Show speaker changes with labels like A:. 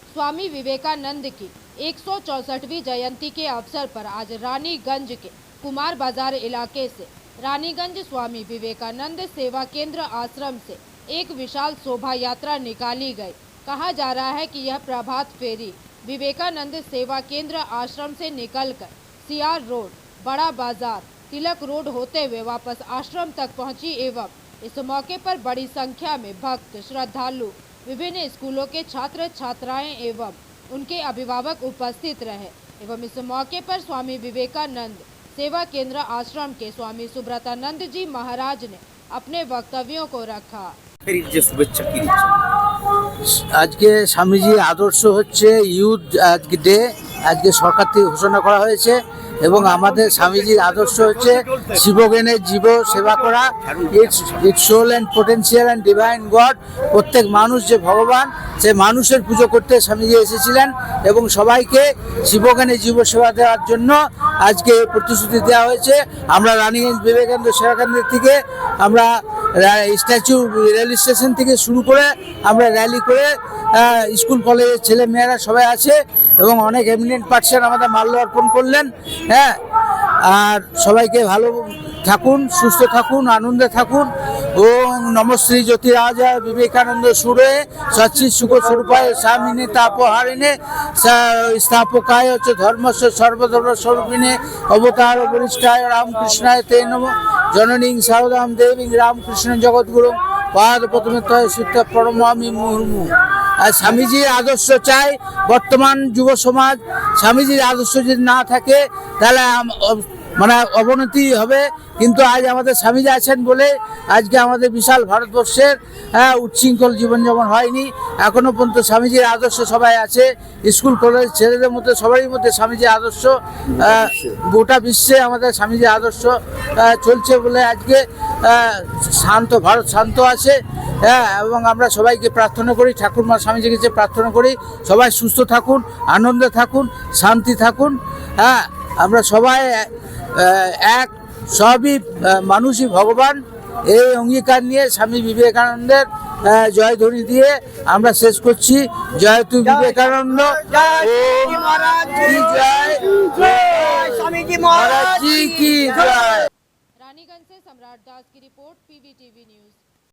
A: स्वामी विवेकानंद की 164वीं जयंती के अवसर पर आज रानीगंज के कुमार बाजार इलाके से रानीगंज स्वामी विवेकानंद सेवा केंद्र आश्रम से एक विशाल शोभा यात्रा निकाली गई। कहा जा रहा है कि यह प्रभात फेरी विवेकानंद सेवा केंद्र आश्रम से निकलकर सीआर रोड, बड़ा बाजार, तिलक रोड होते हुए वापस आश्रम तक पहुंची एवं इस मौके पर बड़ी संख्या में भक्त, श्रद्धालु, विभिन्न स्कूलों के छात्र छात्राएं एवं उनके अभिभावक उपस्थित रहे एवं इस मौके पर स्वामी विवेकानंद सेवा केंद्र आश्रम के स्वामी सुब्रतानंद जी महाराज ने अपने वक्तव्यों को रखा।
B: আজকে স্বামীজি আদর্শ হচ্ছে ইউথ আজকে ডে, আজকে সরকার থেকে ঘোষণা করা হয়েছে এবং আমাদের স্বামীজির আদর্শ হচ্ছে শিবজ্ঞানের জীব সেবা করা। It's soul and potential and divine god. প্রত্যেক মানুষ যে ভগবান, সে মানুষের পুজো করতে স্বামীজি এসেছিলেন এবং সবাইকে শিবজ্ঞানের জীব সেবা দেওয়ার জন্য আজকে প্রতিশ্রুতি দেওয়া হয়েছে। আমরা রানীগঞ্জ বিবেকানন্দ সেবা কেন্দ্র থেকে আমরা স্ট্যাচু রেল স্টেশন থেকে শুরু করে আমরা র্যালি করে স্কুল কলেজের ছেলে মেয়েরা সবাই আছে এবং অনেক এমিনেন্ট পার্সন আমাদের মাল্য অর্পণ করলেন। হ্যাঁ, আর সবাইকে ভালো থাকুন, সুস্থ থাকুন, আনন্দে থাকুন। ওম নমশ্রী জ্যোতিরাজা বিবেকানন্দ সুরে সচ্চিৎ সুখ স্বরূপায় স্বামিনে তাপহারিণে স্থাপকায় হচ্ছে ধর্মস্ব সর্বধর্ম স্বরূপিণে অবতার বরিষ্ঠায় রামকৃষ্ণায় তে নম জননীং সারদাম দেবী রামকৃষ্ণ জগৎগুরু পাদ প্রথমে তয় সূত্র প্রণমামি মুহুর্মুহু। আর স্বামীজির আদর্শ চাই বর্তমান যুব সমাজ। স্বামীজির আদর্শ যদি না থাকে তাহলে মানে অবনতি হবে, কিন্তু আজ আমাদের স্বামীজি আছেন বলে আজকে আমাদের বিশাল ভারতবর্ষের উচ্ছৃঙ্খল জীবনযাপন হয়নি। এখনো পর্যন্ত স্বামীজির আদর্শ সবাই আছে। স্কুল কলেজ ছেলেদের মধ্যে সবারই মধ্যে স্বামীজির আদর্শ, গোটা বিশ্বে আমাদের স্বামীজির আদর্শ চলছে বলে আজকে শান্ত ভারত শান্ত আছে। হ্যাঁ, এবং আমরা সবাইকে প্রার্থনা করি, ঠাকুরমা স্বামীজির কাছে প্রার্থনা করি সবাই সুস্থ থাকুন, আনন্দে থাকুন, শান্তি থাকুন। হ্যাঁ, আমরা সবাই এক, সবই মানুষই ভগবান, এই অঙ্গীকার নিয়ে স্বামী বিবেকানন্দের জয়ধ্বনি দিয়ে আমরা শেষ করছি। জয় তু বিবেকানন্দ,
A: रानीगंज से सम्राट दास की रिपोर्ट, पीवीटीवी न्यूज।